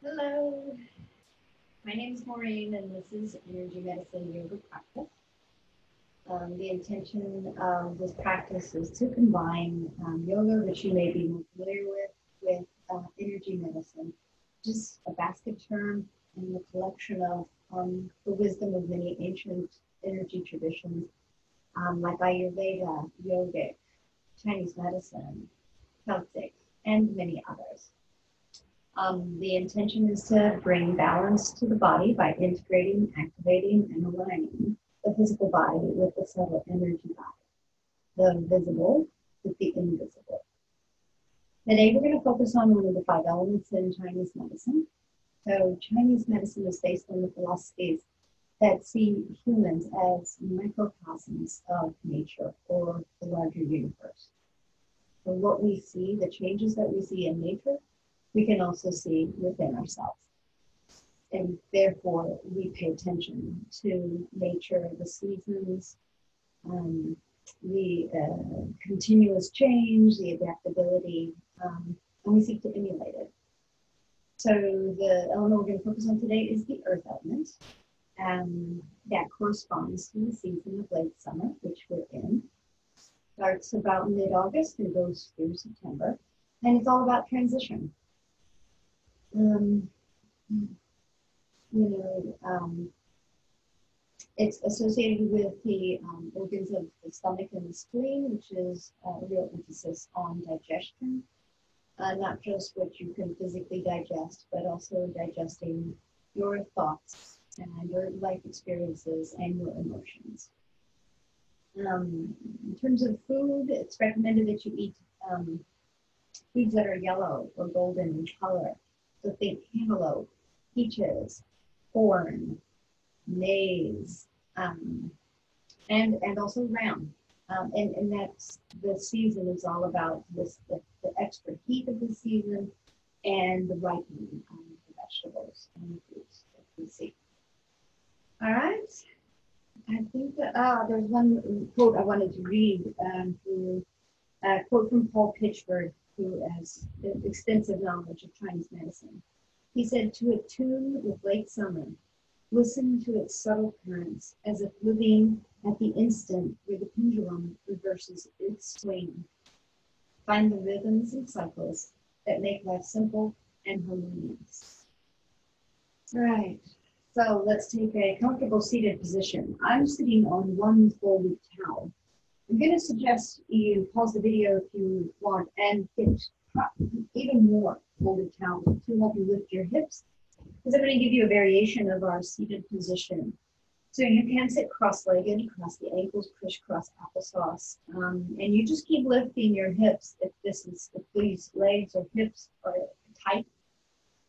Hello, my name is Maureen, and this is Energy Medicine Yoga Practice. The intention of this practice is to combine yoga, which you may be more familiar with energy medicine, just a basket term and the collection of the wisdom of many ancient energy traditions, like Ayurveda, yogic, Chinese medicine, Celtic, and many others. The intention is to bring balance to the body by integrating, activating, and aligning the physical body with the subtle energy body, the visible with the invisible. Today, we're going to focus on one of the five elements in Chinese medicine. So, Chinese medicine is based on the philosophies that see humans as microcosms of nature or the larger universe. So, what we see, the changes that we see in nature, we can also see within ourselves. And therefore, we pay attention to nature, the seasons, the continuous change, the adaptability, and we seek to emulate it. So the element we're going to focus on today is the earth element. That corresponds to the season of late summer, which we're in. Starts about mid-August and goes through September. And it's all about transition. It's associated with the organs of the stomach and the spleen, which is a real emphasis on digestion, not just what you can physically digest, but also digesting your thoughts and your life experiences and your emotions. In terms of food, it's recommended that you eat foods that are yellow or golden in color. So think cantaloupe, peaches, corn, maize, and also ram. And that's the season is all about this the extra heat of the season and the ripening of the vegetables and the fruits that we see. All right. I think that there's one quote I wanted to read, a quote from Paul Pitchford, who has extensive knowledge of Chinese medicine. He said, "To attune with late summer, listen to its subtle currents as if living at the instant where the pendulum reverses its swing. Find the rhythms and cycles that make life simple and harmonious." Right. So let's take a comfortable seated position. I'm sitting on one folded towel. I'm going to suggest you pause the video if you want and get even more folded towels to help you lift your hips, because I'm going to give you a variation of our seated position. So you can sit cross-legged, cross the ankles, crisscross applesauce, and you just keep lifting your hips if these legs or hips are tight.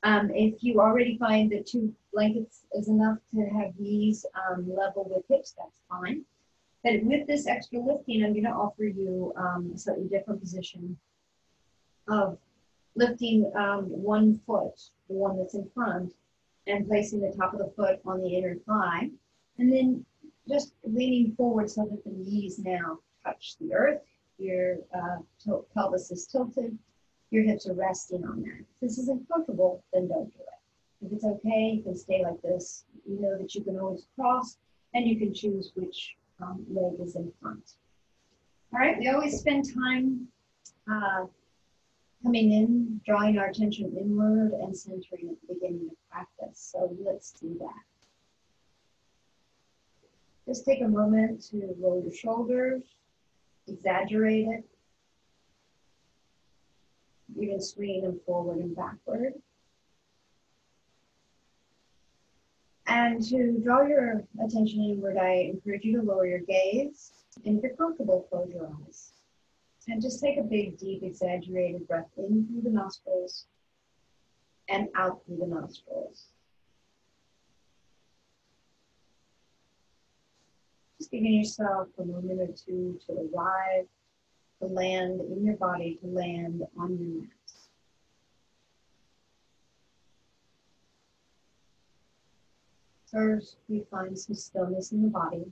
If you already find that 2 blankets is enough to have knees level with hips, that's fine. But with this extra lifting, I'm going to offer you a slightly different position of lifting one foot, the one that's in front, and placing the top of the foot on the inner thigh, and then just leaning forward so that the knees now touch the earth. Your pelvis is tilted. Your hips are resting on that. If this isn't comfortable, then don't do it. If it's okay, you can stay like this. You know that you can always cross, and you can choose which leg is in front. All right, we always spend time coming in, drawing our attention inward and centering at the beginning of practice. So let's do that. Just take a moment to roll your shoulders, exaggerate it, even swinging them forward and backward. And to draw your attention inward, I encourage you to lower your gaze. And if you're comfortable, close your eyes. And just take a big, deep, exaggerated breath in through the nostrils and out through the nostrils. Just giving yourself a moment or two to arrive, to land in your body, to land on your mat. First, we find some stillness in the body.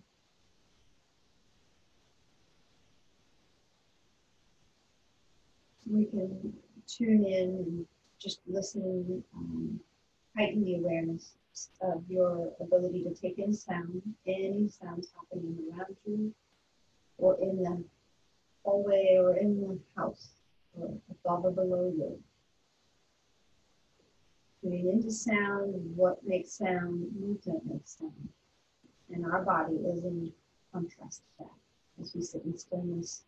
We can tune in and just listen heighten the awareness of your ability to take in sound, any sounds happening around you, or in the hallway, or in the house, or above or below you. Tuning into sound, what makes sound, movement makes sound. And our body is in contrast to that as we sit in stillness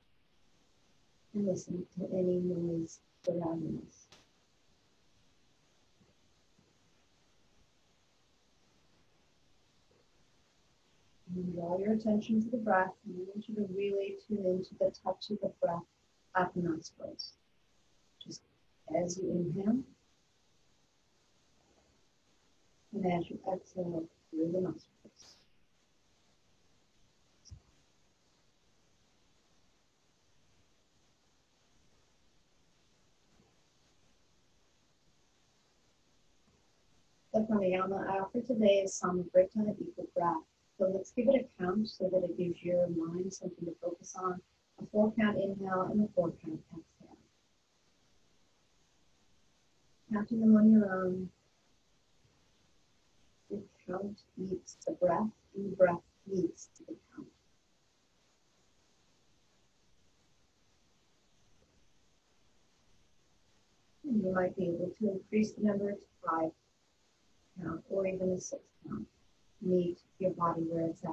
and listen to any noise surrounding us. And draw your attention to the breath, and I want you to really tune into the touch of the breath at the nostrils. Just as you inhale, and as you exhale through the nostrils. The pranayama I offer today is Samavrita Deepa breath. So let's give it a count so that it gives your mind something to focus on. A 4-count inhale and a 4-count exhale. Counting them on your own. The count beats the breath, and the breath beats the count. And you might be able to increase the number to 5 count or even a 6 count. Meet your body where it's at.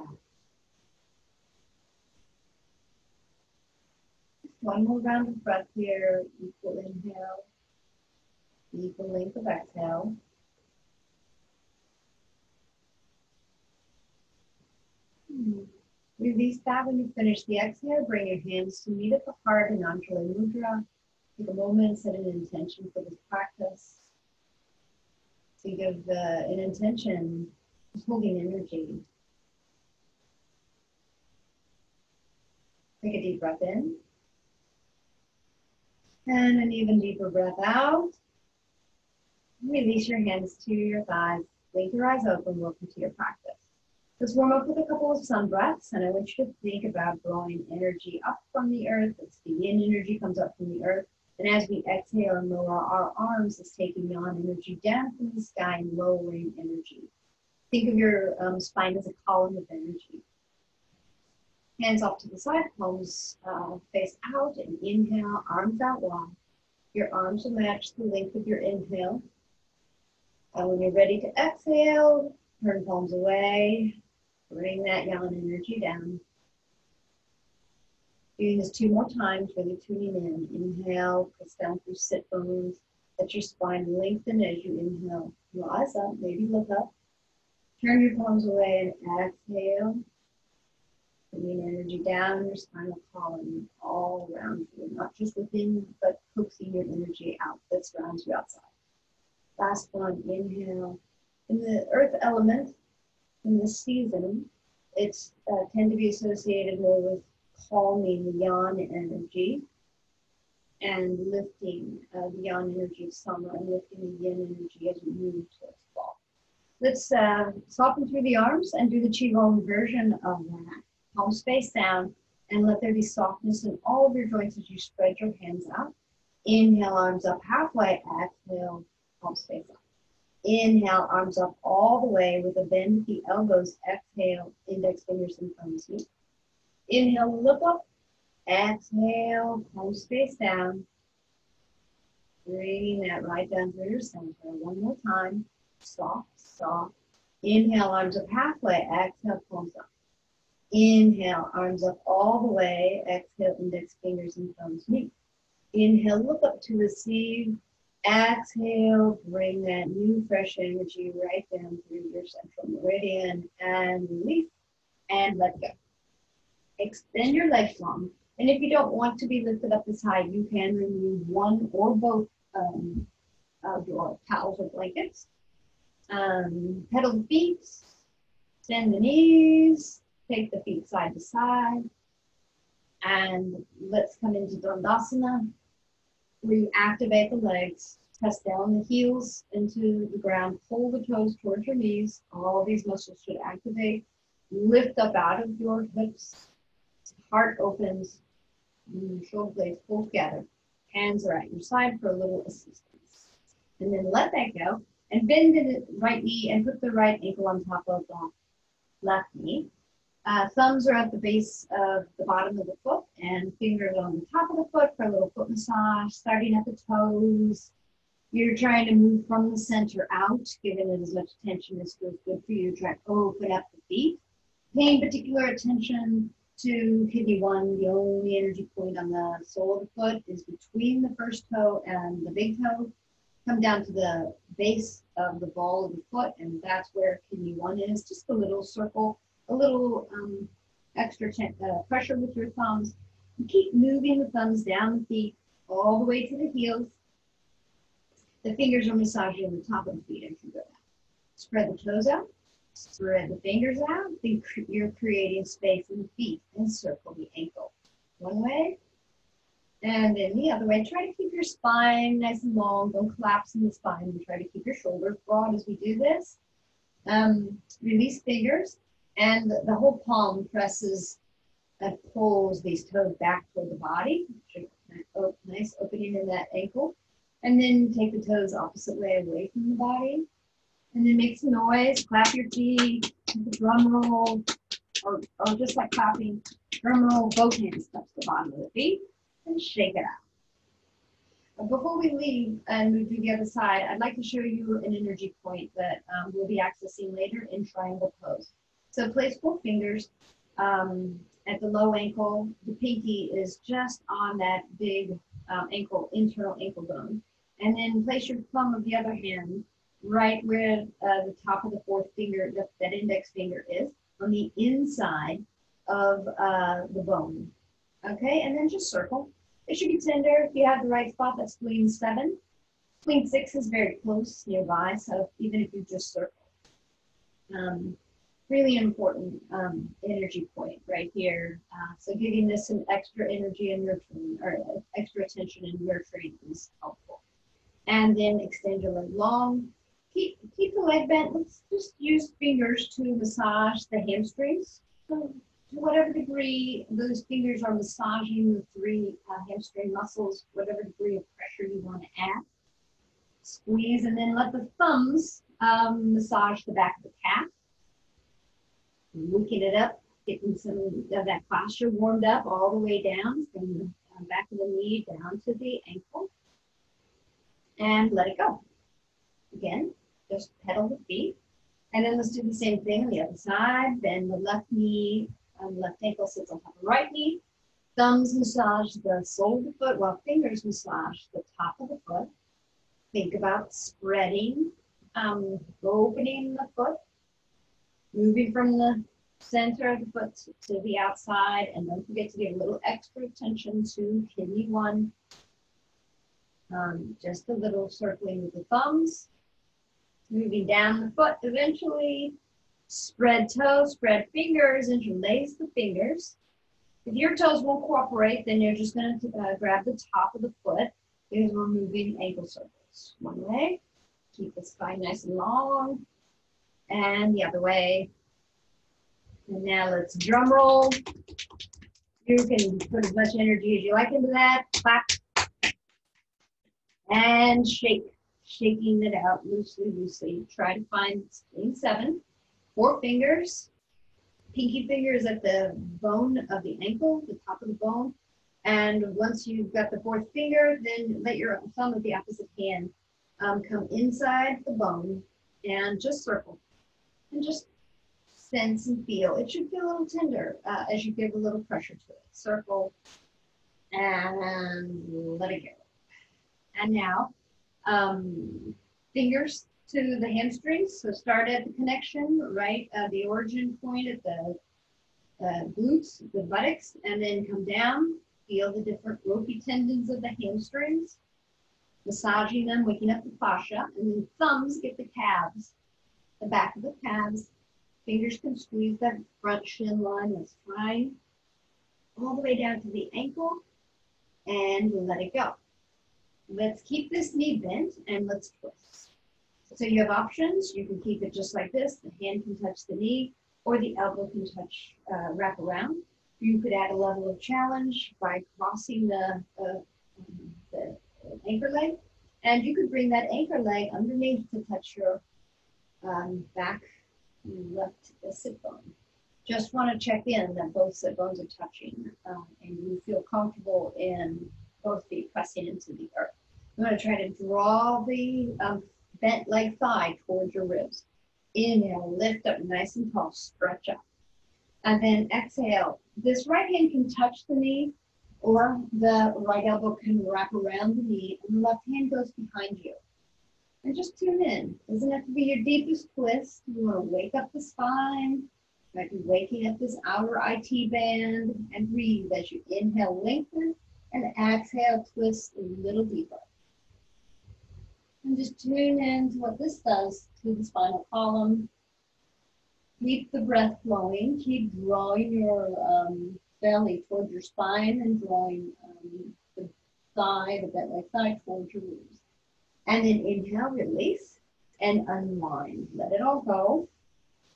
One more round of breath here. Equal inhale, equal length of exhale. Release that when you finish the exhale. Bring your hands to meet at the heart in Anjali Mudra. Take a moment, set an intention for this practice. Think of an intention, holding energy. Take a deep breath in. And an even deeper breath out. Release your hands to your thighs. Blink your eyes open. Welcome to your practice. Let's warm up with a couple of sun breaths, and I want you to think about drawing energy up from the earth. As the yin energy comes up from the earth, and as we exhale and lower our arms, it's taking yang energy down from the sky and lowering energy. Think of your spine as a column of energy. Hands off to the side, palms face out, and inhale, arms out wide. Your arms will match the length of your inhale. And when you're ready to exhale, turn palms away. Bring that yang energy down. Doing this 2 more times, really tuning in. Inhale, press down through sit bones. Let your spine lengthen as you inhale. Rise up, maybe look up. Turn your palms away and exhale. Bringing energy down your spinal column all around you, not just within, but coaxing your energy out that surrounds you outside. Last one, inhale. In the earth element, in this season, it's tend to be associated more with calming the yang energy and lifting the yang energy of summer and lifting the yin energy as we move towards fall. Let's soften through the arms and do the Qigong version of that. Palms face down, and let there be softness in all of your joints as you spread your hands out. Inhale, arms up halfway. Exhale, palms face up. Inhale, arms up all the way with a bend at the elbows. Exhale, index fingers and thumbs meet. Inhale, look up. Exhale, palms face down. Bringing that right down through your center. One more time. Soft, soft. Inhale, arms up halfway. Exhale, palms up. Inhale, arms up all the way. Exhale, index fingers and thumbs meet. Inhale, look up to receive. Exhale, bring that new fresh energy right down through your central meridian and release and let go. Extend your legs long. And if you don't want to be lifted up this high, you can remove one or both of your towels or blankets. Pedal the feet, extend the knees, take the feet side to side. And let's come into Dandasana. We activate the legs, press down the heels into the ground, pull the toes towards your knees. All these muscles should activate. Lift up out of your hips. Heart opens. Shoulder blades pull together. Hands are at your side for a little assistance. And then let that go. And bend the right knee and put the right ankle on top of the left knee. Thumbs are at the base of the bottom of the foot and fingers on the top of the foot for a little foot massage, starting at the toes. You're trying to move from the center out, giving it as much attention as feels good for you. Try to open up the feet. Paying particular attention to kidney 1. The only energy point on the sole of the foot is between the first toe and the big toe. Come down to the base of the ball of the foot, and that's where kidney 1 is. Just a little circle, a little extra pressure with your thumbs. And keep moving the thumbs down the feet all the way to the heels. The fingers are massaging the top of the feet as you go down. Spread the toes out. Spread the fingers out. You're creating space in the feet and circle the ankle. One way. And then the other way. Try to keep your spine nice and long. Don't collapse in the spine. And try to keep your shoulders broad as we do this. Release fingers. And the whole palm presses and pulls these toes back toward the body. Nice opening in that ankle. And then take the toes opposite way away from the body. And then make some noise, clap your feet, drum roll, or just like clapping, drum roll, both hands touch the bottom of the feet, and shake it out. Before we leave and move to the other side, I'd like to show you an energy point that we'll be accessing later in triangle pose. So place 4 fingers at the low ankle. The pinky is just on that big internal ankle bone. And then place your thumb of the other hand right where the top of the 4th finger, that index finger is, on the inside of the bone. Okay, and then just circle. It should be tender if you have the right spot. That's spleen 7. Spleen 6 is very close nearby, so even if you just circle. Really important energy point right here. So giving this some extra energy and nurturing, or extra attention and nurturing is helpful. And then extend your leg long. Keep the leg bent. Let's just use fingers to massage the hamstrings. So to whatever degree those fingers are massaging the 3 hamstring muscles, whatever degree of pressure you want to add. Squeeze, and then let the thumbs massage the back of the calf. Waking it up, getting some of that fascia warmed up all the way down from the back of the knee down to the ankle. And let it go. Again, just pedal the feet. And then let's do the same thing on the other side. Bend the left knee, left ankle sits on top of the right knee. Thumbs massage the sole of the foot while fingers massage the top of the foot. Think about spreading, opening the foot, moving from the center of the foot to the outside. And don't forget to give a little extra attention to kidney 1. Just a little circling with the thumbs, moving down the foot eventually. Spread toes, spread fingers, interlace the fingers. If your toes won't cooperate, then you're just going to grab the top of the foot because we're moving ankle circles. One way, keep the spine nice and long, and the other way. And now let's drum roll. You can put as much energy as you like into that. Clap. And shake, shaking it out loosely, loosely. Try to find spleen 7. 4 fingers. Pinky finger is at the bone of the ankle, the top of the bone. And once you've got the 4th finger, then let your thumb of the opposite hand come inside the bone and just circle. And just sense and feel. It should feel a little tender as you give a little pressure to it. Circle and let it go. And now, fingers to the hamstrings. So start at the connection, right? The origin point at the glutes, the buttocks, and then come down. Feel the different ropey tendons of the hamstrings, massaging them, waking up the fascia, and then thumbs get the calves, the back of the calves. Fingers can squeeze that front shin line, that's fine. All the way down to the ankle, and let it go. Let's keep this knee bent and let's twist. So you have options. You can keep it just like this. The hand can touch the knee or the elbow can touch, wrap around. You could add a level of challenge by crossing the anchor leg And you could bring that anchor leg underneath to touch your back left sit bone. Just want to check in that both sit bones are touching and you feel comfortable in both feet pressing into the earth. You want to try to draw the bent leg thigh towards your ribs. Inhale, lift up nice and tall, stretch up. And then exhale. This right hand can touch the knee or the right elbow can wrap around the knee and the left hand goes behind you. And just tune in. Doesn't have to be your deepest twist. You want to wake up the spine. You might be waking up this outer IT band and breathe as you inhale, lengthen, and exhale, twist a little deeper. And just tune in to what this does to the spinal column. Keep the breath flowing. Keep drawing your belly towards your spine and drawing the thigh, the bent leg thigh towards your ribs. And then inhale, release, and unwind. Let it all go,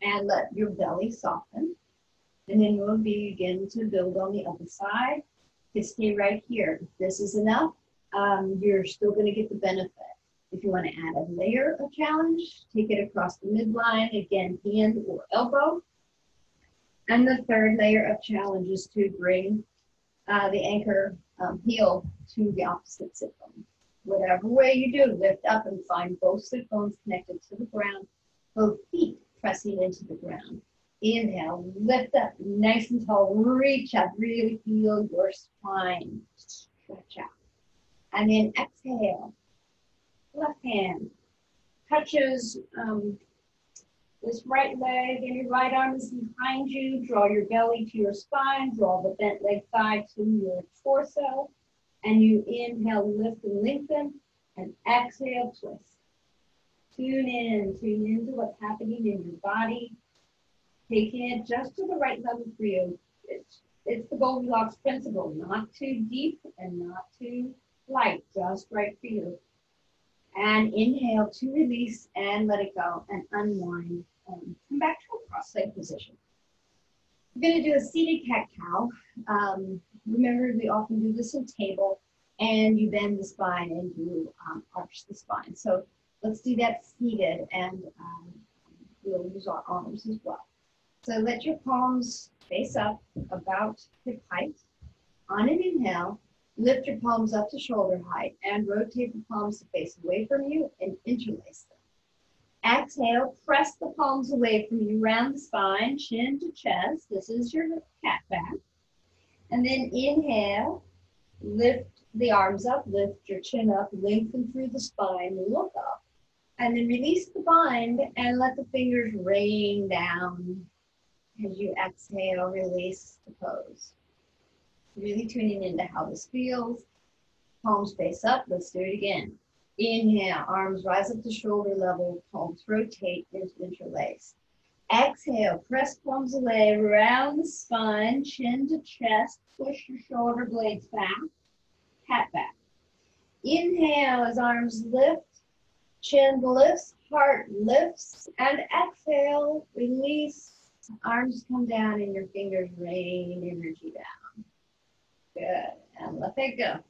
and let your belly soften. And then we'll begin to build on the other side. To stay right here. If this is enough, you're still going to get the benefit. If you want to add a layer of challenge, take it across the midline, again, hand or elbow. And the third layer of challenge is to bring the anchor heel to the opposite sit bone. Whatever way you do, lift up and find both sit bones connected to the ground, both feet pressing into the ground. Inhale, lift up, nice and tall, reach up, really feel your spine stretch out. And then exhale. Left hand touches this right leg and your right arm is behind you. Draw your belly to your spine. Draw the bent leg thigh to your torso. And you inhale, lift and lengthen. And exhale, twist. Tune into what's happening in your body. Taking it just to the right level for you. It's the Goldilocks principle. Not too deep and not too light. Just right for you. And inhale to release and let it go and unwind. Come back to a cross-legged position. We're going to do a seated cat-cow. Remember, we often do this in table, and you bend the spine and you arch the spine. So let's do that seated, and we'll use our arms as well. So let your palms face up about hip height. On an inhale, lift your palms up to shoulder height and rotate the palms to face away from you and interlace them. Exhale, press the palms away from you, round the spine, chin to chest. This is your cat back. And then inhale, lift the arms up, lift your chin up, lengthen through the spine, look up. And then release the bind and let the fingers rain down. As you exhale, release the pose. Really tuning into how this feels. Palms face up. Let's do it again. Inhale, arms rise up to shoulder level. Palms rotate and interlace. Exhale, press palms away, round the spine, chin to chest. Push your shoulder blades back. Cat back. Inhale as arms lift. Chin lifts, heart lifts. And exhale, release. Arms come down and your fingers rain energy down. Good. And let that go.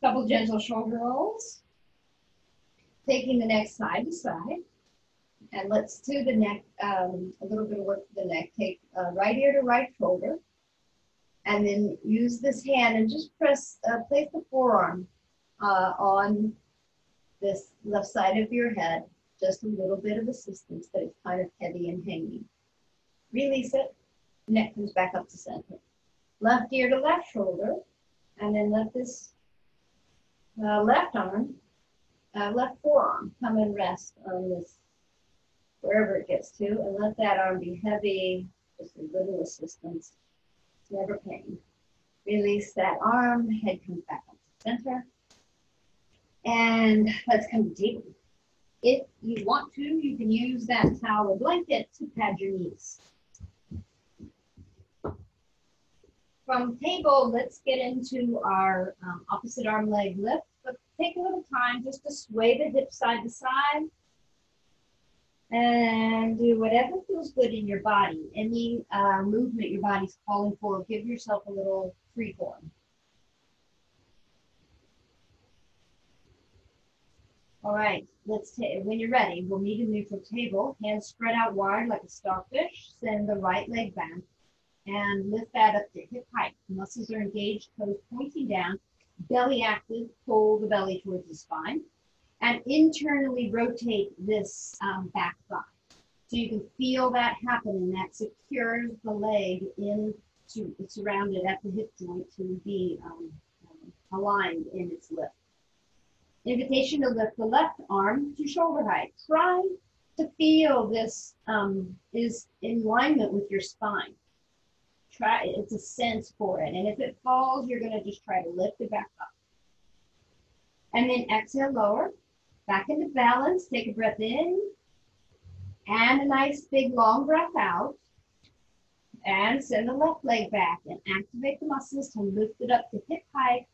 Couple gentle shoulder rolls. Taking the neck side to side. And let's do the neck, a little bit of work for the neck. Take right ear to right shoulder. And then use this hand and just place the forearm on this left side of your head. Just a little bit of assistance, but it's kind of heavy and hanging. Release it. Neck comes back up to center. Left ear to left shoulder. And then let this left forearm come and rest on this, wherever it gets to. And let that arm be heavy. Just a little assistance. It's never pain. Release that arm. Head comes back up to center. And let's come to table. If you want to, you can use that towel or blanket to pad your knees. From table, let's get into our opposite arm leg lift. But take a little time just to sway the hips side to side. And do whatever feels good in your body. Any movement your body's calling for, give yourself a little free form. All right, let's take, when you're ready, we'll meet in neutral table. Hands spread out wide like a starfish. Send the right leg back and lift that up to hip height. Muscles are engaged, toes pointing down, belly active, pull the belly towards the spine. And internally rotate this back thigh. So you can feel that happening. That secures the leg into, it's surrounded at the hip joint to be aligned in its lift. Invitation to lift the left arm to shoulder height. Try to feel this is in alignment with your spine. Try, it's a sense for it. And if it falls, you're going to just try to lift it back up. And then exhale, lower. Back into balance. Take a breath in. And a nice big long breath out. And send the left leg back and activate the muscles to lift it up to hip height.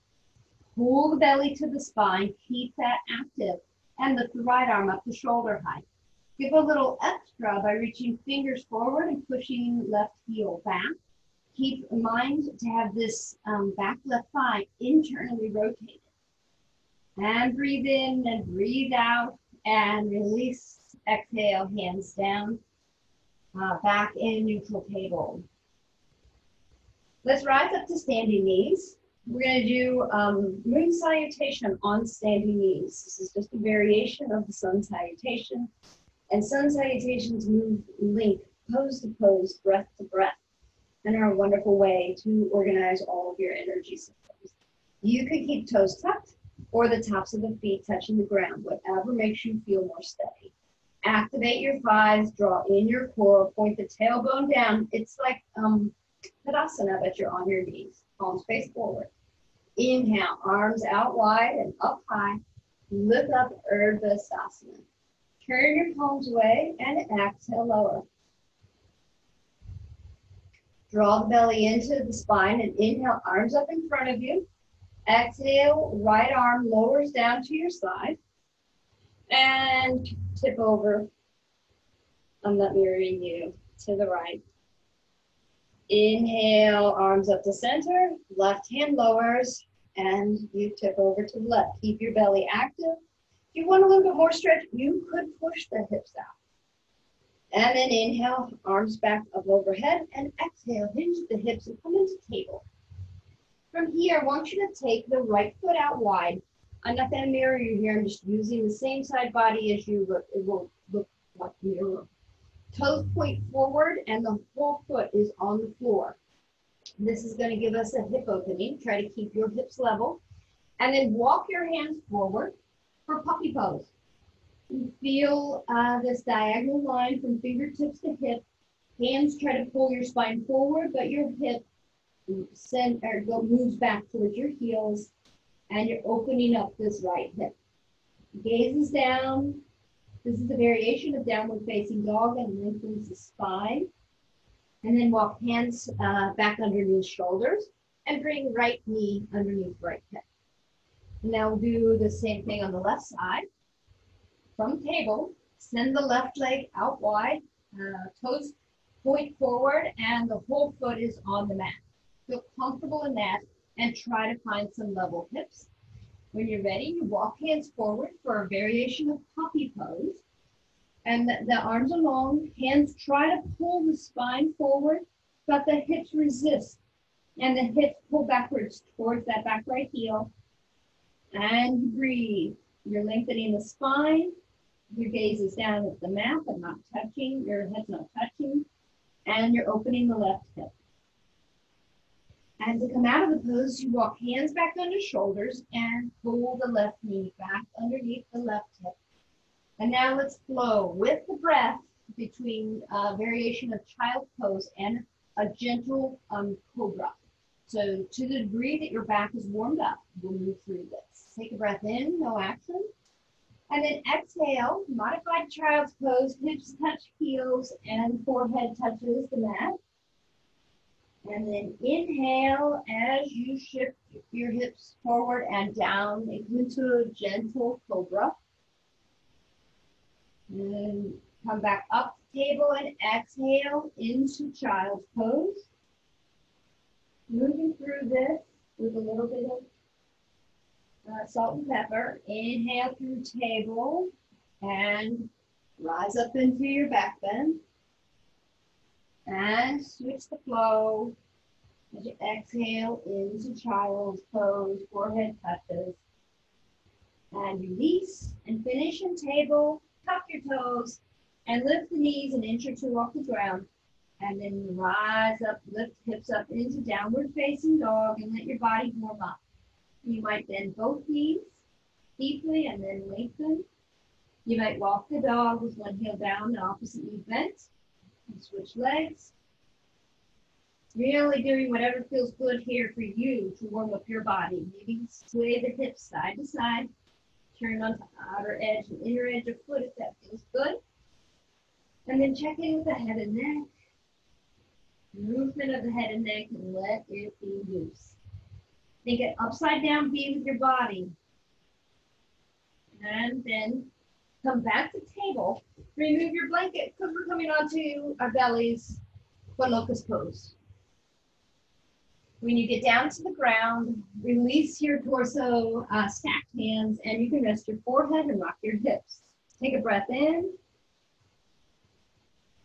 Pull the belly to the spine. Keep that active. And lift the right arm up to shoulder height. Give a little extra by reaching fingers forward and pushing left heel back. Keep in mind to have this back left thigh internally rotated. And breathe in and breathe out and release. Exhale, hands down, back in neutral table. Let's rise up to standing knees. We're going to do moon salutation on standing knees. This is just a variation of the sun salutation. And sun salutations move link pose to pose, breath to breath, and are a wonderful way to organize all of your energy systems. You could keep toes tucked or the tops of the feet touching the ground, whatever makes you feel more steady. Activate your thighs, draw in your core, point the tailbone down. It's like Tadasana, but you're on your knees, palms face forward. Inhale, arms out wide and up high. Lift up Urdhva Stasana. Turn your palms away and exhale, lower. Draw the belly into the spine and inhale, arms up in front of you. Exhale, right arm lowers down to your side. And tip over. I'm not mirroring you to the right. Inhale, arms up to center. Left hand lowers and you tip over to the left. Keep your belly active. If you want a little bit more stretch, you could push the hips out. And then inhale, arms back up overhead, and exhale, hinge the hips and come into table. From here, I want you to take the right foot out wide. I'm not going to mirror you here. I'm just using the same side body as you, but it will look like a mirror. Toes point forward, and the whole foot is on the floor. This is going to give us a hip opening. Try to keep your hips level. And then walk your hands forward for puppy pose. You feel this diagonal line from fingertips to hip. Hands try to pull your spine forward, but your hip moves back towards your heels, and you're opening up this right hip. Gaze is down. This is a variation of downward facing dog and lengthens the spine. And then walk hands back underneath shoulders and bring right knee underneath right hip. Now we'll do the same thing on the left side. From table, send the left leg out wide, toes point forward, and the whole foot is on the mat. Feel comfortable in that and try to find some level hips. When you're ready, you walk hands forward for a variation of puppy pose. And the arms are long, hands try to pull the spine forward, but the hips resist. And the hips pull backwards towards that back right heel. And breathe. You're lengthening the spine. Your gaze is down at the mat, but not touching. Your head's not touching. And you're opening the left hip. And to come out of the pose, you walk hands back under shoulders and pull the left knee back underneath the left hip. And now let's flow with the breath between a variation of child pose and a gentle cobra. So to the degree that your back is warmed up, we'll move through this. Take a breath in, no action. And then exhale, modified child's pose, hips touch heels and forehead touches the mat. And then inhale as you shift your hips forward and down into a gentle cobra. And then come back up to table and exhale into child's pose. Moving through this with a little bit salt and pepper. Inhale through table and rise up into your back bend. And switch the flow. As you exhale into child's pose, forehead touches. And release and finish in table. Tuck your toes and lift the knees an inch or two off the ground. And then rise up, lift hips up into downward facing dog and let your body warm up. You might bend both knees deeply and then lengthen. You might walk the dog with one heel down and opposite knee bent. And switch legs. Really doing whatever feels good here for you to warm up your body. Maybe sway the hips side to side. Turn onto outer edge and inner edge of foot if that feels good. And then check in with the head and neck. Movement of the head and neck and let it be loose. Think an upside down V with your body. And then come back to table. Remove your blanket because we're coming onto our bellies for locust pose. When you get down to the ground, release your torso, stacked hands, and you can rest your forehead and rock your hips. Take a breath in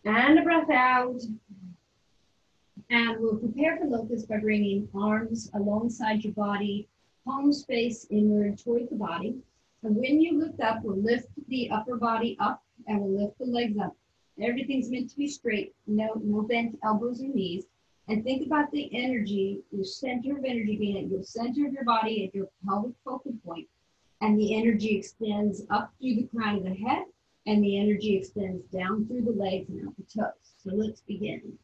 and a breath out. And we'll prepare for locust by bringing arms alongside your body, palms face inward toward the body. And when you lift up, we'll lift the upper body up and we'll lift the legs up. Everything's meant to be straight, no bent elbows or knees. And think about the energy, your center of energy being at your center of your body, at your pelvic focal point. And the energy extends up through the crown of the head, and the energy extends down through the legs and out the toes. So let's begin.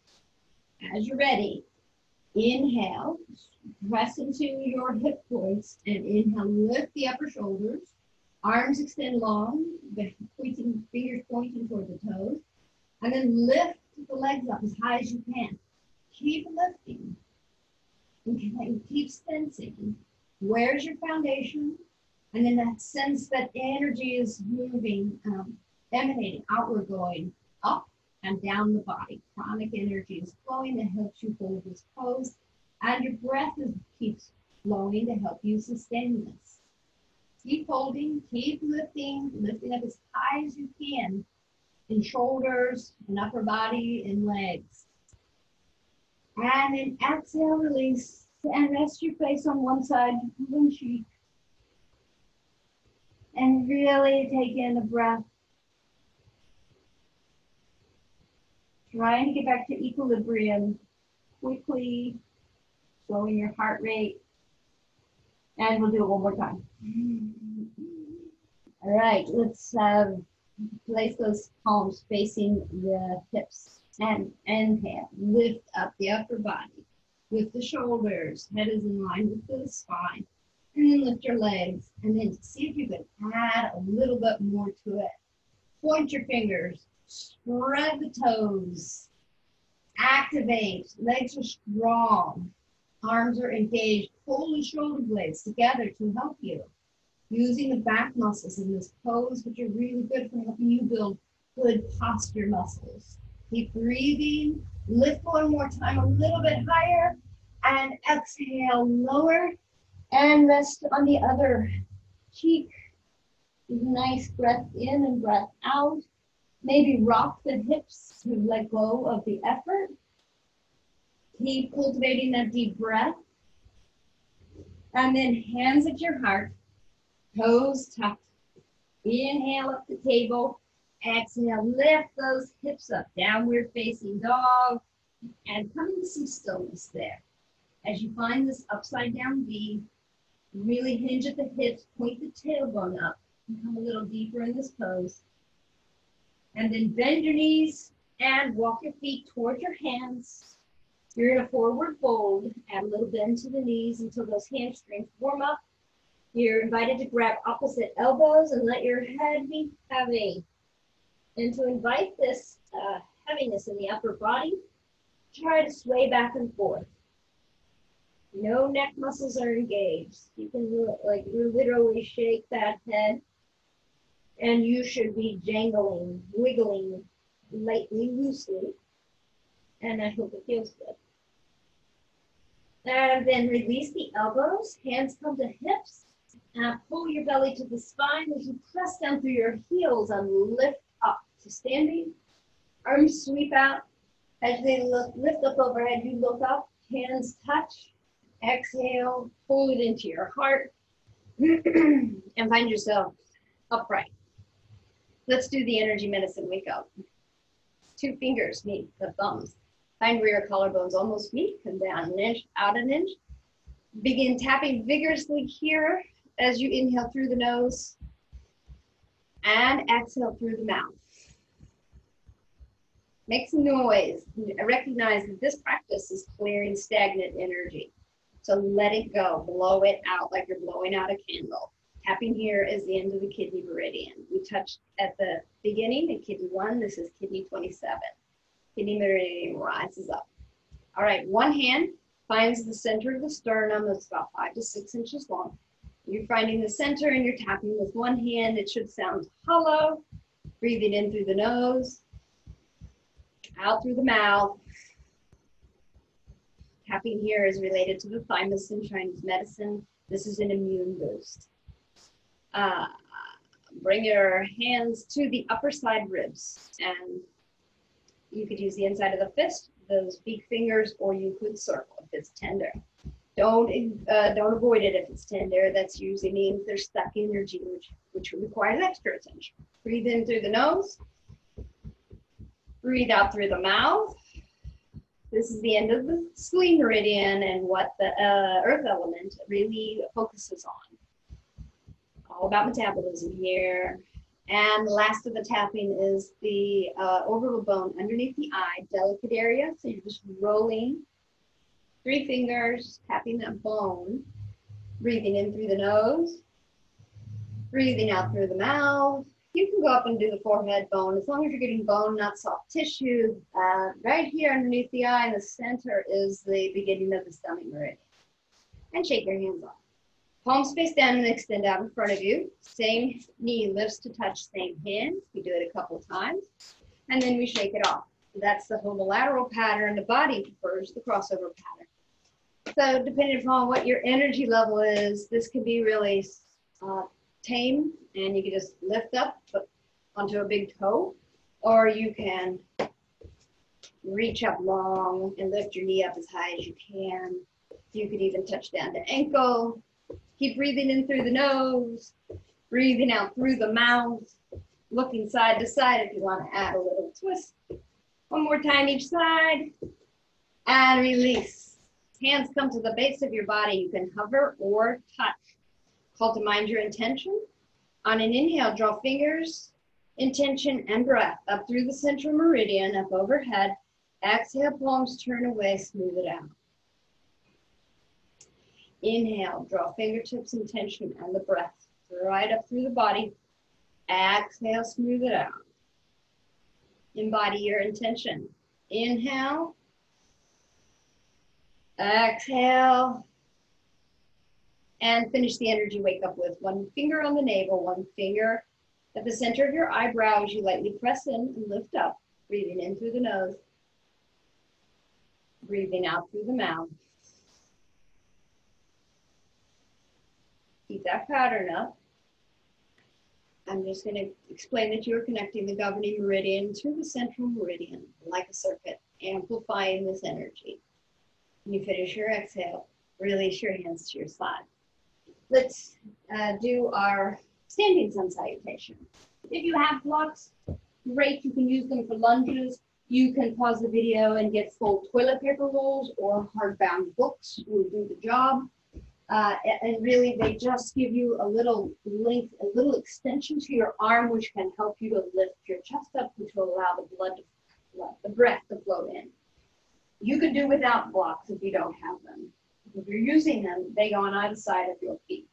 As you're ready, inhale, press into your hip points, and inhale, lift the upper shoulders. Arms extend long, fingers pointing toward the toes. And then lift the legs up as high as you can. Keep lifting and keep sensing. Where's your foundation? And then that sense that energy is moving, emanating outward, going up and down the body. Pranic energy is flowing to help you hold this pose. And your breath keeps flowing to help you sustain this. Keep holding, keep lifting up as high as you can in shoulders, in upper body, in legs. And then exhale, release, and rest your face on one side, one cheek. And really take in a breath. Trying to get back to equilibrium quickly, slowing your heart rate. And we'll do it one more time. All right, let's place those palms facing the hips. And inhale, lift up the upper body, lift the shoulders, head is in line with the spine, and then lift your legs, and then see if you can add a little bit more to it. Point your fingers, spread the toes, activate, legs are strong, arms are engaged, pull the shoulder blades together to help you. Using the back muscles in this pose, which are really good for helping you build good posture muscles. Keep breathing. Lift one more time, a little bit higher. And exhale, lower. And rest on the other cheek. Nice breath in and breath out. Maybe rock the hips to let go of the effort. Keep cultivating that deep breath. And then hands at your heart. Toes tucked. Inhale up the table. Exhale, lift those hips up, downward facing dog, and come into some stillness there. As you find this upside down V, really hinge at the hips, point the tailbone up, and come a little deeper in this pose. And then bend your knees and walk your feet toward your hands. You're in a forward fold, add a little bend to the knees until those hamstrings warm up. You're invited to grab opposite elbows and let your head be heavy. And to invite this heaviness in the upper body, try to sway back and forth. No neck muscles are engaged. You can literally shake that head, and you should be jangling, wiggling lightly, loosely. And I hope it feels good. And then release the elbows, hands come to hips, Pull your belly to the spine as you press down through your heels and lift up to standing. Arms sweep out. As they lift up overhead, you look up, hands touch. Exhale, pull it into your heart and find yourself upright. Let's do the energy medicine wake up. 2 fingers meet the thumbs. Find where your collarbones almost meet. Come down an inch, out an inch. Begin tapping vigorously here as you inhale through the nose and exhale through the mouth. Make some noise. Recognize that this practice is clearing stagnant energy. So let it go. Blow it out like you're blowing out a candle. Tapping here is the end of the kidney meridian. We touched at the beginning at kidney 1. This is kidney 27. Kidney meridian rises up. All right, one hand finds the center of the sternum. That's about 5 to 6 inches long. You're finding the center and you're tapping with one hand. It should sound hollow. Breathing in through the nose, out through the mouth. Tapping here is related to the thymus in Chinese medicine. This is an immune boost. Bring your hands to the upper side ribs, and you could use the inside of the fist, those big fingers, or you could circle if it's tender. Don't avoid it if it's tender. That's usually means there's stuck energy, which requires extra attention. Breathe in through the nose. Breathe out through the mouth. This is the end of the spleen meridian and what the earth element really focuses on. All about metabolism here. And last of the tapping is the orbital bone underneath the eye, delicate area. So you're just rolling 3 fingers, tapping that bone, breathing in through the nose, breathing out through the mouth. You can go up and do the forehead bone as long as you're getting bone, not soft tissue. Right here underneath the eye in the center is the beginning of the stomach meridian. And shake your hands off. Palms face down and extend out in front of you. Same knee lifts to touch same hands. We do it a couple times. And then we shake it off. That's the homolateral pattern. The body prefers the crossover pattern. So depending upon what your energy level is, this can be really tame, and you can just lift up onto a big toe, or you can reach up long and lift your knee up as high as you can. You could even touch down to ankle. Keep breathing in through the nose, breathing out through the mouth, looking side to side if you want to add a little twist. One more time each side, and release. Hands come to the base of your body. You can hover or touch. Call to mind your intention. On an inhale, draw fingers, intention, and breath up through the central meridian, up overhead. Exhale, palms turn away, smooth it out. Inhale, draw fingertips, intention, and the breath right up through the body. Exhale, smooth it out. Embody your intention. Inhale. Exhale. And finish the energy wake up with one finger on the navel, one finger at the center of your eyebrow as you lightly press in and lift up. Breathing in through the nose. Breathing out through the mouth. Keep that pattern up. I'm just going to explain that you're connecting the governing meridian to the central meridian like a circuit, amplifying this energy. When you finish your exhale, release your hands to your side. Let's do our standing sun salutation. If you have blocks, great, you can use them for lunges. You can pause the video and get full toilet paper rolls or hardbound books will do the job. And really, they just give you a little length, a little extension to your arm, which can help you to lift your chest up, which will allow the breath to flow in. You can do without blocks if you don't have them. If you're using them, they go on either side of your feet.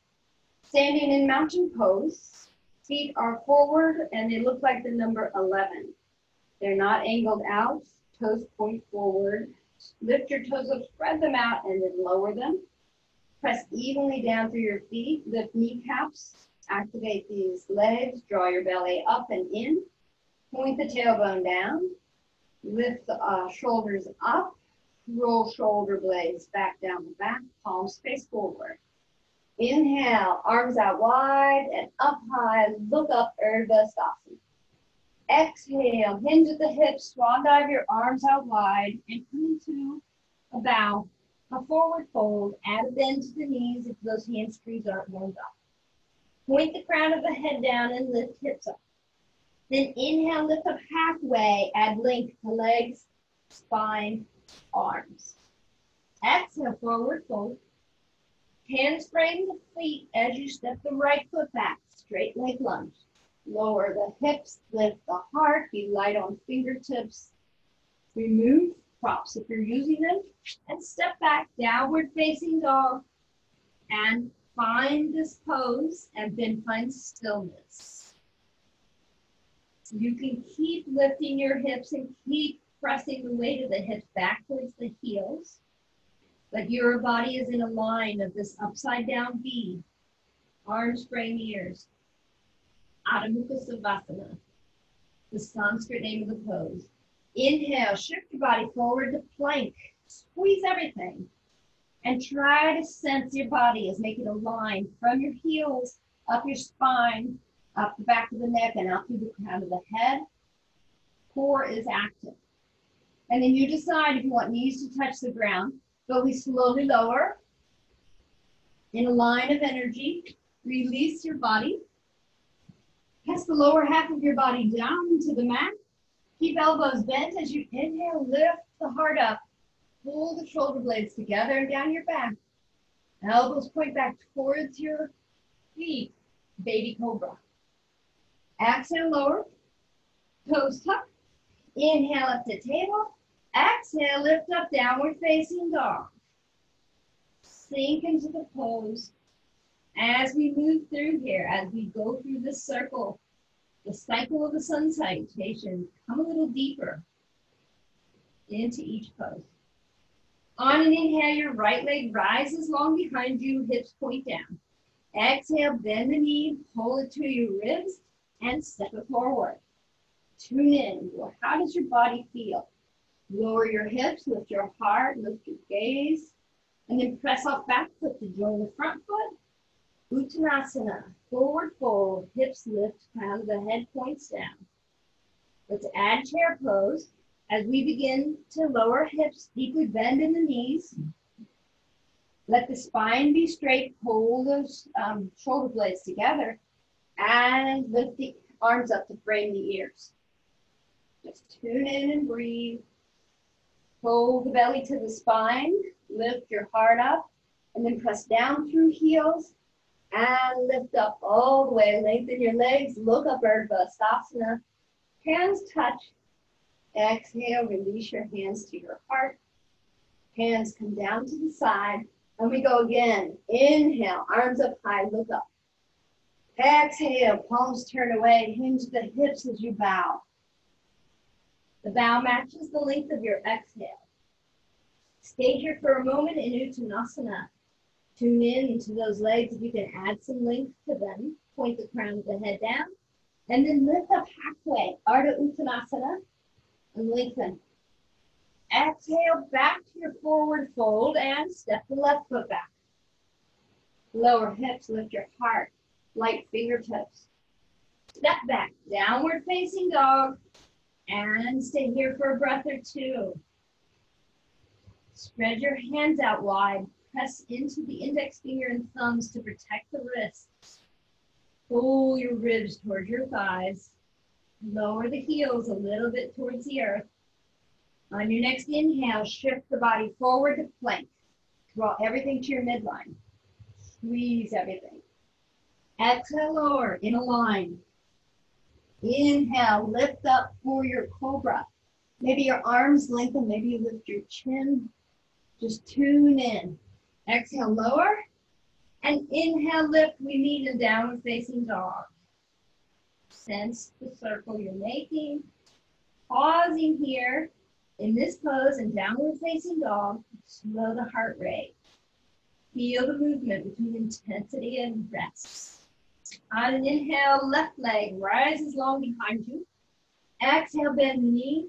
Standing in mountain pose, feet are forward and they look like the number 11. They're not angled out, toes point forward. Lift your toes up, spread them out, and then lower them. Press evenly down through your feet, lift kneecaps, activate these legs, draw your belly up and in, point the tailbone down, lift the shoulders up, roll shoulder blades back down the back, palms face forward. Inhale, arms out wide and up high. Look up, Urdhva Stasana. Exhale, hinge at the hips, swan dive your arms out wide and come into a bow, a forward fold. Add a bend to the knees if those hamstrings aren't warmed up. Point the crown of the head down and lift hips up. Then inhale, lift up halfway, add length to legs, spine, arms. Exhale, forward fold. Hands frame the feet as you step the right foot back, straight leg lunge. Lower the hips, lift the heart, be light on fingertips. Remove props if you're using them, and step back, downward facing dog, and find this pose, and then find stillness. You can keep lifting your hips and keep pressing the weight of the hips back towards the heels, but your body is in a line of this upside down V, arms frame ears. Adho Mukha Savasana, the Sanskrit name of the pose. Inhale, shift your body forward to plank. Squeeze everything. And try to sense your body as making a line from your heels, up your spine, up the back of the neck, and out through the crown of the head. Core is active. And then you decide if you want knees to touch the ground, but we slowly lower in a line of energy. Release your body. Press the lower half of your body down into the mat. Keep elbows bent as you inhale, lift the heart up. Pull the shoulder blades together and down your back. Elbows point back towards your feet, baby cobra. Exhale, lower, toes tuck. Inhale up to table. Exhale, lift up, downward facing dog. Sink into the pose. As we move through here, as we go through this circle, the cycle of the sun salutation, come a little deeper into each pose. On an inhale, your right leg rises long behind you, hips point down. Exhale, bend the knee, pull it to your ribs, and step it forward. Tune in. How does your body feel? Lower your hips, lift your heart, lift your gaze, and then press off back foot to join the front foot. Uttanasana, forward fold, hips lift, crown of the head points down. Let's add chair pose. As we begin to lower hips, deeply bend in the knees. Let the spine be straight, pull those shoulder blades together, and lift the arms up to frame the ears. Just tune in and breathe. Pull the belly to the spine, lift your heart up, and then press down through heels, and lift up all the way. Lengthen your legs, look up, Urdhva Stasana. Hands touch. Exhale, release your hands to your heart. Hands come down to the side. And we go again. Inhale, arms up high, look up. Exhale, palms turn away. Hinge the hips as you bow. The bow matches the length of your exhale. Stay here for a moment in Uttanasana. Tune in to those legs. If you can add some length to them, point the crown of the head down. And then lift up halfway, Ardha Uttanasana, and lengthen. Exhale, back to your forward fold and step the left foot back. Lower hips, lift your heart, light fingertips. Step back, downward facing dog, and stay here for a breath or two. Spread your hands out wide. Press into the index finger and thumbs to protect the wrists. Pull your ribs towards your thighs. Lower the heels a little bit towards the earth. On your next inhale, shift the body forward to plank. Draw everything to your midline. Squeeze everything. Exhale, lower in a line. Inhale, lift up for your cobra. Maybe your arms lengthen, maybe you lift your chin. Just tune in. Exhale, lower. And inhale, lift. We meet in downward facing dog. Sense the circle you're making. Pausing here in this pose in downward facing dog. Slow the heart rate. Feel the movement between intensity and rest. On an inhale, left leg rises long behind you. Exhale, bend the knee.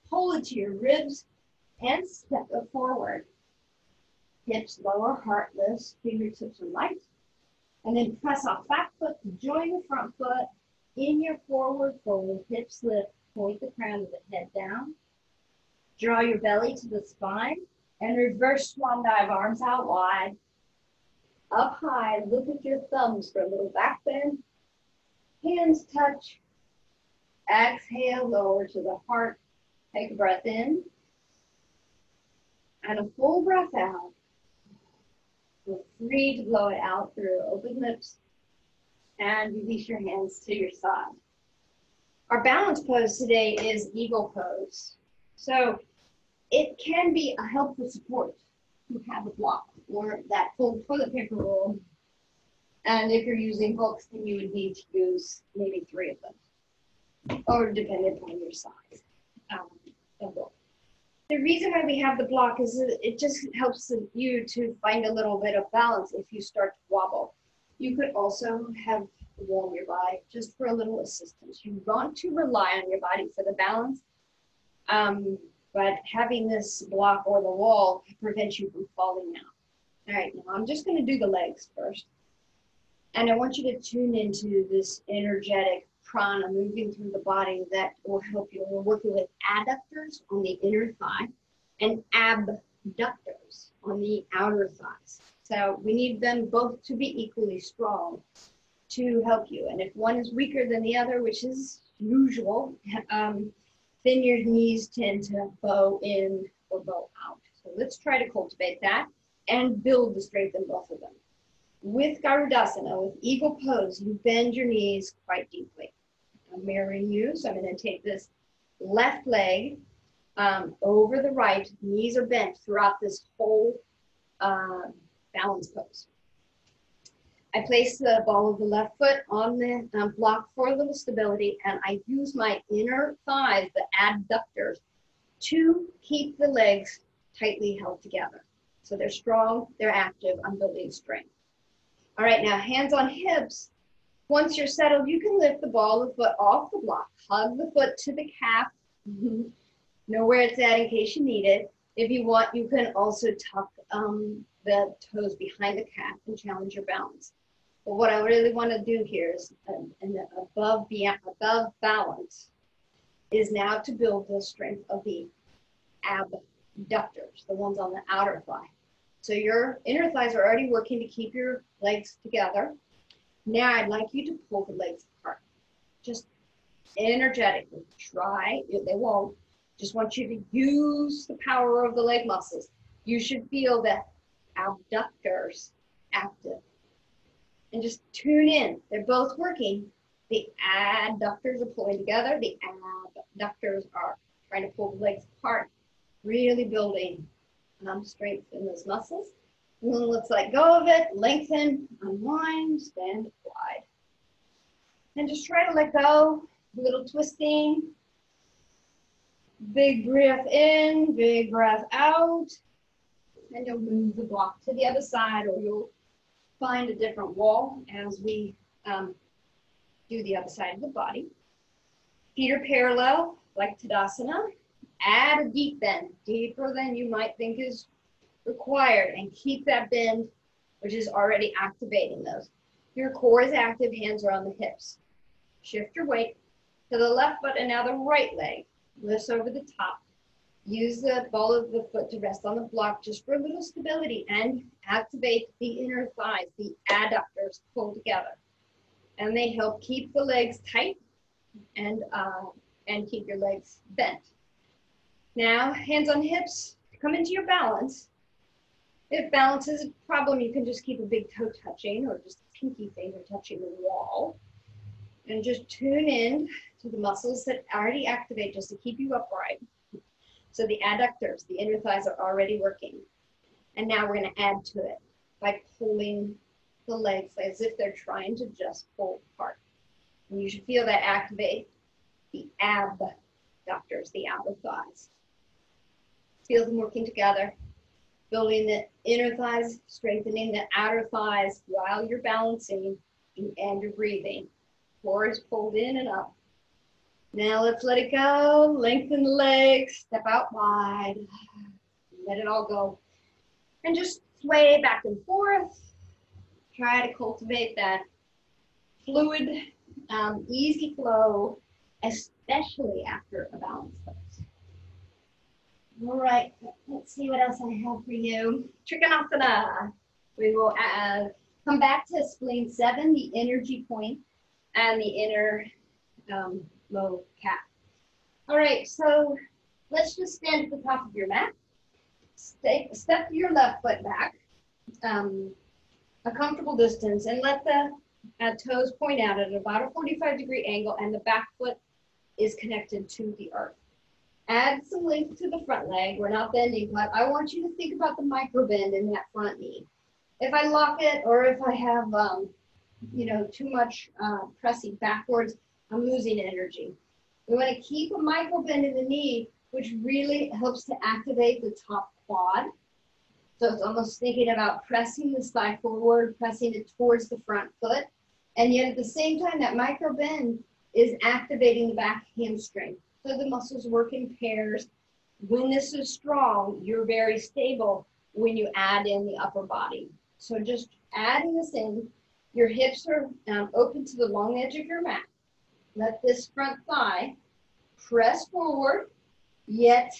Pull it to your ribs and step it forward. Hips lower, heart lifts, fingertips are light. And then press off back foot to join the front foot in your forward fold, hips lift, point the crown of the head down. Draw your belly to the spine and reverse swan dive, arms out wide. Up high, look at your thumbs for a little back bend. Hands touch. Exhale, lower to the heart. Take a breath in. And a full breath out. Feel free to blow it out through open lips. And release your hands to your side. Our balance pose today is eagle pose. So it can be a helpful support to have a block or that full toilet paper roll. And if you're using books, then you would need to use maybe 3 of them, or depending upon your size of book. The reason why we have the block is it just helps you to find a little bit of balance if you start to wobble. You could also have the wall nearby just for a little assistance. You want to rely on your body for the balance, but having this block or the wall prevents you from falling down. All right, now I'm just going to do the legs first. And I want you to tune into this energetic prana moving through the body that will help you. We're working with adductors on the inner thigh and abductors on the outer thighs. So we need them both to be equally strong to help you. And if one is weaker than the other, which is usual, then your knees tend to bow in or bow out. So let's try to cultivate that and build the strength in both of them. With Garudasana, with eagle pose, you bend your knees quite deeply. I'm mirroring you, so I'm going to take this left leg over the right. Knees are bent throughout this whole balance pose. I place the ball of the left foot on the block for a little stability, and I use my inner thighs, the adductors, to keep the legs tightly held together. So they're strong, they're active, I'm building strength. All right, now hands on hips. Once you're settled, you can lift the ball of the foot off the block. Hug the foot to the calf. Know where it's at in case you need it. If you want, you can also tuck the toes behind the calf and challenge your balance. But what I really want to do here is, above balance, is now to build the strength of the abductors, the ones on the outer thigh. So your inner thighs are already working to keep your legs together. Now I'd like you to pull the legs apart. Just energetically. Try, they won't. Just want you to use the power of the leg muscles. You should feel the abductors active. And just tune in. They're both working. The adductors are pulling together. The abductors are trying to pull the legs apart. Really building strength in those muscles. And then let's let go of it, lengthen, unwind, stand wide. And just try to let go, a little twisting. Big breath in, big breath out. And you'll move the block to the other side, or you'll find a different wall as we do the other side of the body. Feet are parallel, like Tadasana. Add a deep bend, deeper than you might think is required, and keep that bend, which is already activating those. Your core is active, hands are on the hips. Shift your weight to the left foot and now the right leg. Lifts over the top. Use the ball of the foot to rest on the block just for a little stability, and activate the inner thighs, the adductors pull together. And they help keep the legs tight and keep your legs bent. Now, hands on hips, come into your balance. If balance is a problem, you can just keep a big toe touching, or just a pinky finger touching the wall. And just tune in to the muscles that already activate just to keep you upright. So the adductors, the inner thighs, are already working. And now we're going to add to it by pulling the legs as if they're trying to just pull apart. And you should feel that activate the abductors, the outer thighs. Feel them working together, building the inner thighs, strengthening the outer thighs while you're balancing and you're breathing. Core is pulled in and up. Now let's let it go. Lengthen the legs, step out wide, let it all go. And just sway back and forth. Try to cultivate that fluid, easy flow, especially after a balance pose. All right, let's see what else I have for you. Trikonasana. We will come back to spleen 7, the energy point, and the inner low calf. All right, so let's just stand at the top of your mat. Step your left foot back a comfortable distance and let the toes point out at about a 45-degree angle, and the back foot is connected to the earth. Add some length to the front leg. We're not bending, but I want you to think about the micro bend in that front knee. If I lock it, or if I have, too much pressing backwards, I'm losing energy. We want to keep a micro bend in the knee, which really helps to activate the top quad. So it's almost thinking about pressing the thigh forward, pressing it towards the front foot. And yet at the same time, that micro bend is activating the back hamstring. So the muscles work in pairs. When this is strong, you're very stable when you add in the upper body. So just adding this in, your hips are open to the long edge of your mat. Let this front thigh press forward, yet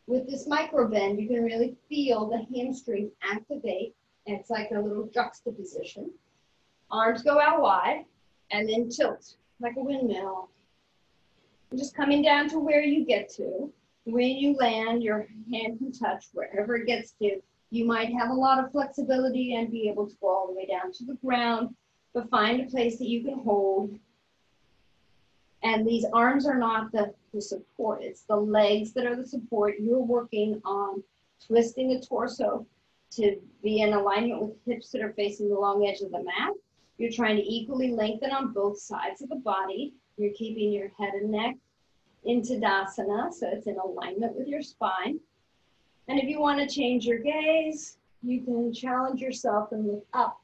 with this micro bend, you can really feel the hamstring activate. It's like a little juxtaposition. Arms go out wide and then tilt like a windmill. Just coming down to where you get to. When you land, your hand can touch wherever it gets to. You might have a lot of flexibility and be able to go all the way down to the ground, but find a place that you can hold. And these arms are not the support, it's the legs that are the support. You're working on twisting the torso to be in alignment with hips that are facing the long edge of the mat. You're trying to equally lengthen on both sides of the body. You're keeping your head and neck in Tadasana, so it's in alignment with your spine. And if you want to change your gaze, you can challenge yourself and look up.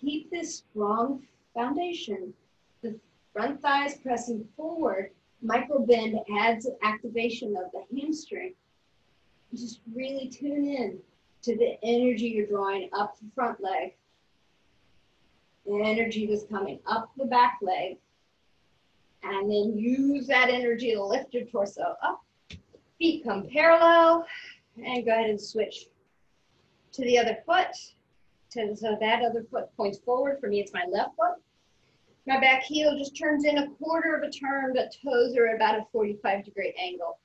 Keep this strong foundation. The front thighs pressing forward. Micro bend adds activation of the hamstring. Just really tune in to the energy you're drawing up the front leg. The energy that's coming up the back leg. And then use that energy to lift your torso up. Feet come parallel. And go ahead and switch to the other foot. So that other foot points forward. For me, it's my left foot. My back heel just turns in a quarter of a turn, but toes are about a 45-degree angle.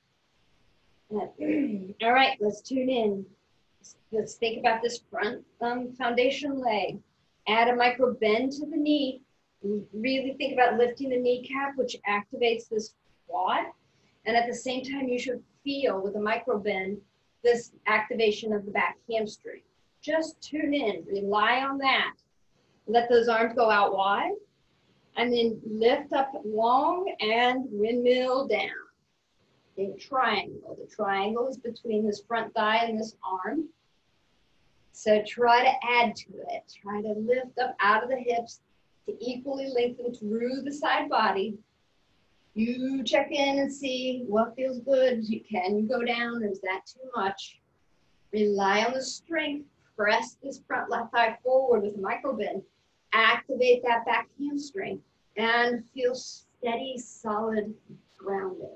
All right, let's tune in. Let's think about this front foundation leg. Add a micro bend to the knee. Really think about lifting the kneecap, which activates this quad. And at the same time, you should feel with a micro bend this activation of the back hamstring. Just tune in, rely on that. Let those arms go out wide, and then lift up long and windmill down. In triangle. The triangle is between this front thigh and this arm. So try to add to it. Try to lift up out of the hips to equally lengthen through the side body. You check in and see what feels good. Can you go down? Is that too much? Rely on the strength. Press this front left thigh forward with a micro bend. Activate that back hamstring and feel steady, solid, grounded.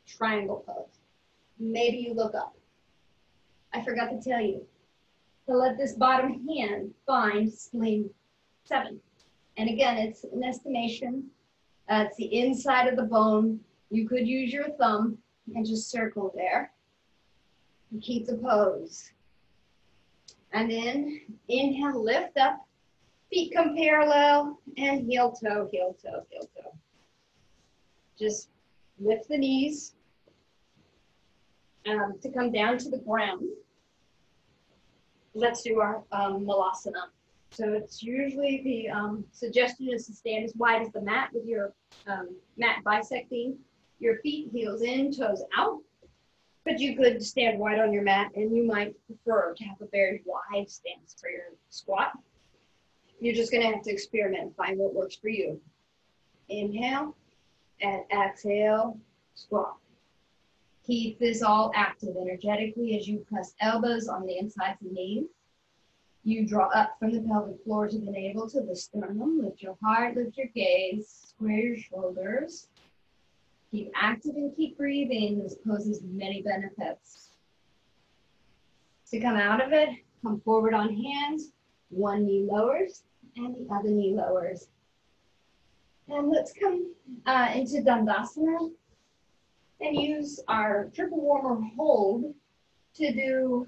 Triangle pose. Maybe you look up. I forgot to tell you. So let this bottom hand find spleen 7. And again, it's an estimation. It's the inside of the bone. You could use your thumb and just circle there. And keep the pose. And then inhale, lift up. Feet come parallel and heel toe, heel toe, heel toe. Just lift the knees to come down to the ground. Let's do our malasana. So it's usually the suggestion is to stand as wide as the mat with your mat bisecting your feet, heels in, toes out. But you could stand wide on your mat, and you might prefer to have a very wide stance for your squat. You're just going to have to experiment and find what works for you. Inhale and exhale, squat. Keep this all active energetically as you press elbows on the insides of the knees. You draw up from the pelvic floor to the navel to the sternum. Lift your heart, lift your gaze, square your shoulders. Keep active and keep breathing. This pose has many benefits. To come out of it, come forward on hands. One knee lowers and the other knee lowers. And let's come into Dandasana and use our triple warmer hold to do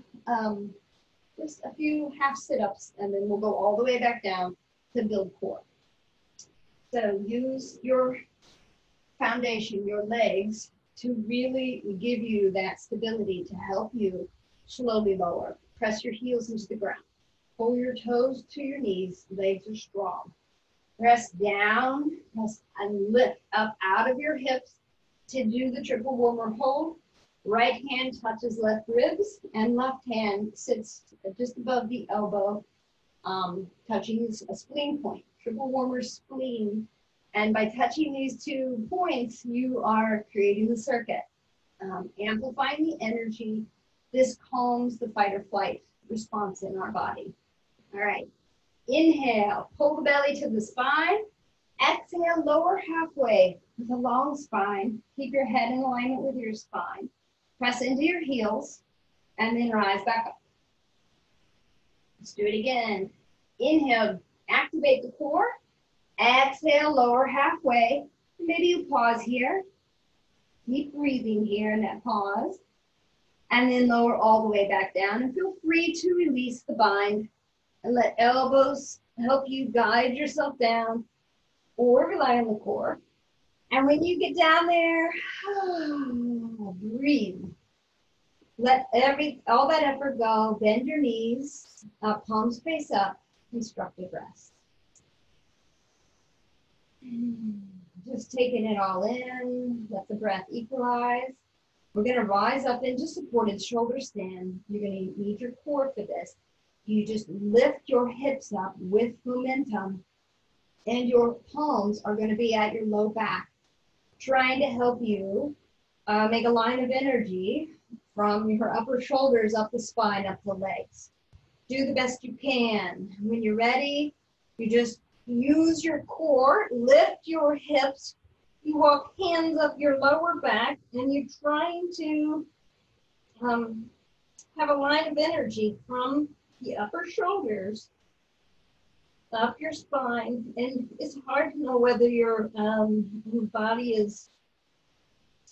just a few half sit-ups, and then we'll go all the way back down to build core. So use your foundation, your legs, to really give you that stability to help you slowly lower. Press your heels into the ground. Pull your toes to your knees. Legs are strong. Press down, press and lift up out of your hips to do the triple warmer hold. Right hand touches left ribs and left hand sits just above the elbow, touching a spleen point, triple warmer spleen. And by touching these 2 points, you are creating the circuit, amplifying the energy. This calms the fight or flight response in our body. All right, inhale, pull the belly to the spine. Exhale, lower halfway with a long spine. Keep your head in alignment with your spine. Press into your heels and then rise back up. Let's do it again. Inhale, activate the core. Exhale, lower halfway. Maybe you pause here. Keep breathing here in that pause. And then lower all the way back down. And feel free to release the bind and let elbows help you guide yourself down or rely on the core. And when you get down there, breathe. Let all that effort go. Bend your knees, palms face up, constructive rest. Just taking it all in. Let the breath equalize. We're going to rise up into supported shoulder stand. You're going to need your core for this. You just lift your hips up with momentum, and your palms are going to be at your low back, trying to help you make a line of energy from your upper shoulders up the spine, up the legs. Do the best you can. When you're ready, you just use your core, lift your hips, you walk hands up your lower back, and you're trying to have a line of energy from the upper shoulders up your spine. And it's hard to know whether your body is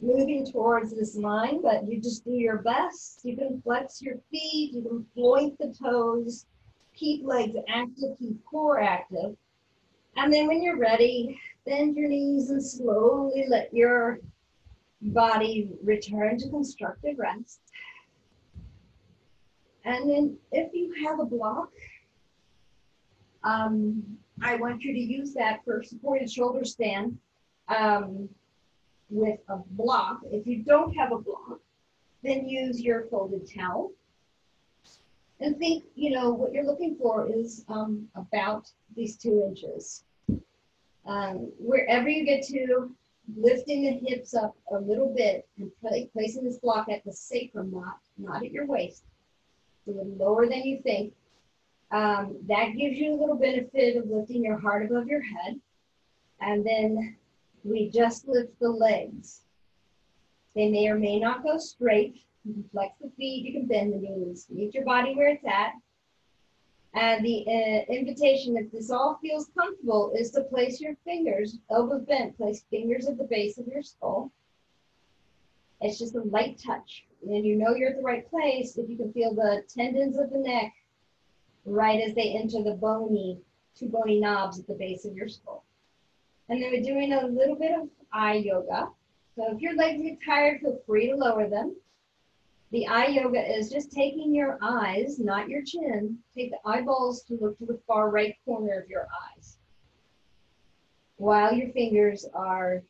moving towards this line, but you just do your best. You can flex your feet, you can point the toes, keep legs active, keep core active. And then when you're ready, bend your knees and slowly let your body return to constructive rest. And then if you have a block, I want you to use that for supported shoulder stand with a block. If you don't have a block, then use your folded towel. And think, what you're looking for is about these 2 inches. Wherever you get to, lifting the hips up a little bit and placing this block at the sacrum, not at your waist. It's a little lower than you think. That gives you a little benefit of lifting your heart above your head. And then we just lift the legs. They may or may not go straight. You can flex the feet, you can bend the knees. Meet your body where it's at. And the invitation, if this all feels comfortable, is to place your fingers, elbows bent, place fingers at the base of your skull. It's just a light touch. And you know you're at the right place if you can feel the tendons of the neck right as they enter the 2 bony knobs at the base of your skull. And then we're doing a little bit of eye yoga. So if your legs get tired, feel free to lower them. The eye yoga is just taking your eyes, not your chin, take the eyeballs to look to the far right corner of your eyes, while your fingers are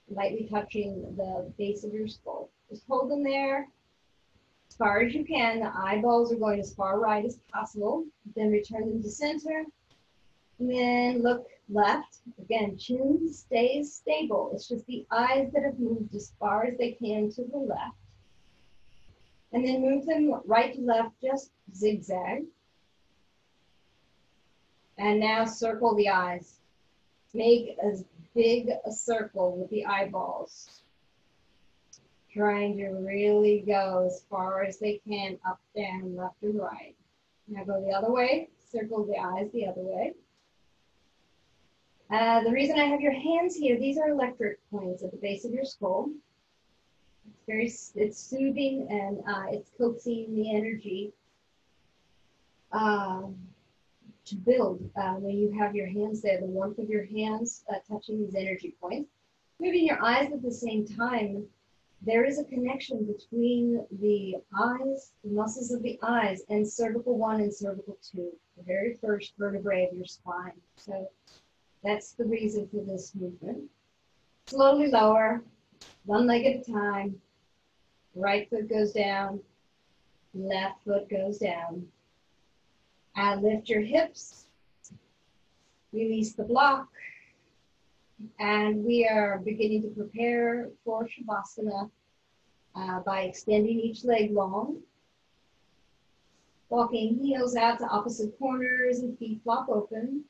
lightly touching the base of your skull. Just hold them there as far as you can. The eyeballs are going as far right as possible. Then return them to center. And then look left. Again, chin stays stable. It's just the eyes that have moved as far as they can to the left. And then move them right to left, just zigzag. And now circle the eyes. Make as big a circle with the eyeballs, trying to really go as far as they can, up, down, left, or right. Now go the other way. Circle the eyes the other way. The reason I have your hands here, these are electric points at the base of your skull. It's soothing, and it's coaxing the energy to build. When you have your hands there, the warmth of your hands touching these energy points. Moving your eyes at the same time, there is a connection between the eyes, the muscles of the eyes, and cervical 1 and cervical 2, the very first vertebrae of your spine. So that's the reason for this movement. Slowly lower, one leg at a time. Right foot goes down, left foot goes down. Lift your hips, release the block, and we are beginning to prepare for Shavasana by extending each leg long, walking heels out to opposite corners and feet flop open.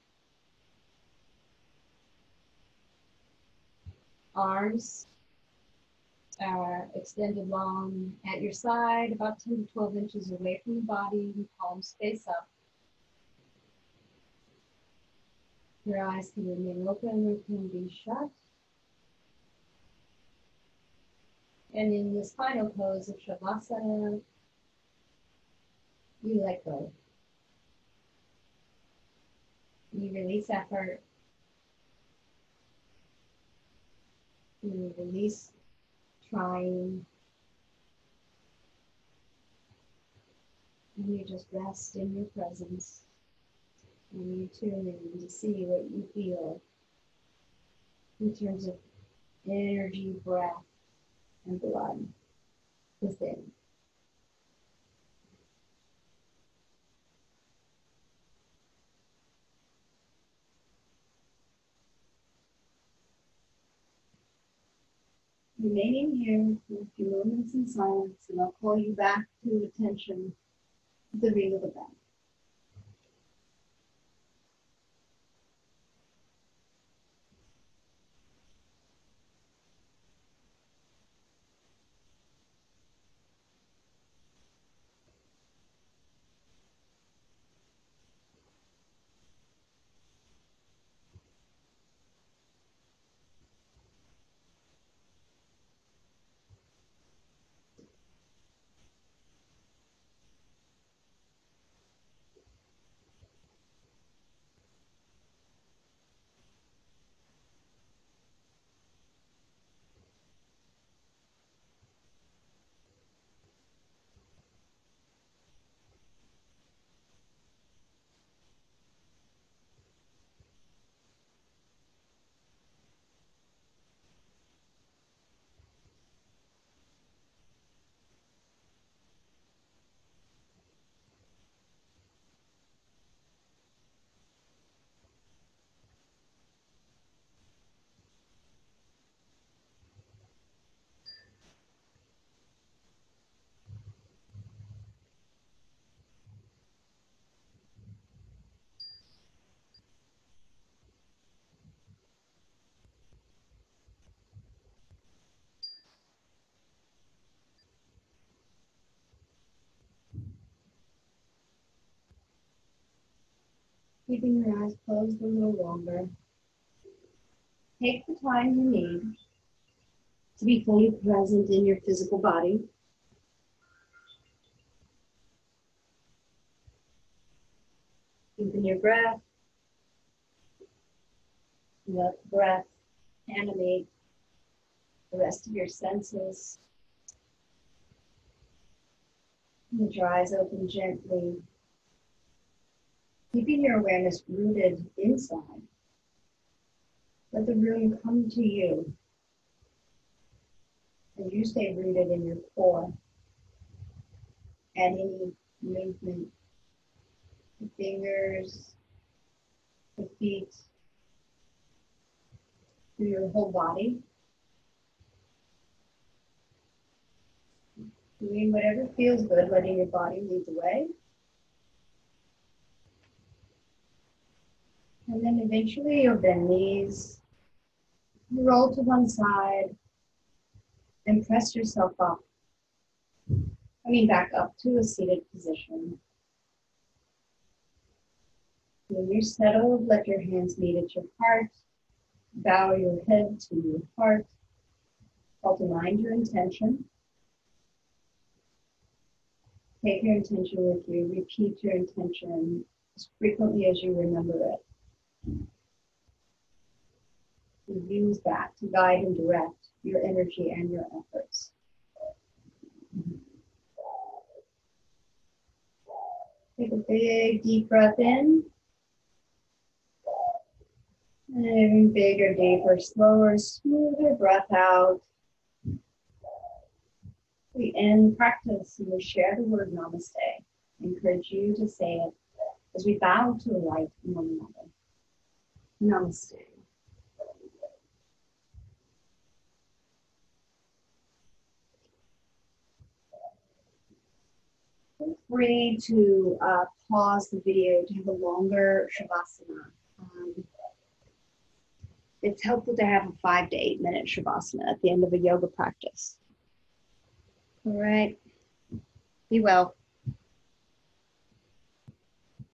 Arms extended long at your side, about 10 to 12 inches away from the body, palms face up. Your eyes can remain open or can be shut. And in this final pose of Shavasana, you let go. You release effort. You release trying. And you just rest in your presence. And you tune in to see what you feel in terms of energy, breath, and blood within. Remaining here for a few moments in silence, and I'll call you back to attention at the ring of the bell. Keeping your eyes closed a little longer. Take the time you need to be fully present in your physical body. Deepen your breath. Let the breath animate the rest of your senses. And your eyes open gently. Keeping your awareness rooted inside. Let the room come to you. And you stay rooted in your core. And any movement, the fingers, the feet, through your whole body. Doing whatever feels good, letting your body lead the way. And then eventually you'll bend knees, roll to one side, and press yourself up. Coming back up to a seated position. When you're settled, let your hands meet at your heart. Bow your head to your heart. Call to mind your intention. Take your intention with you. Repeat your intention as frequently as you remember it. And use that to guide and direct your energy and your efforts. Take a big, deep breath in. And bigger, deeper, slower, smoother breath out. We end practice and we share the word namaste. I encourage you to say it as we bow to the light in one another. Namaste. Feel free to pause the video to have a longer Shavasana. It's helpful to have a 5 to 8 minute Shavasana at the end of a yoga practice. All right. Be well.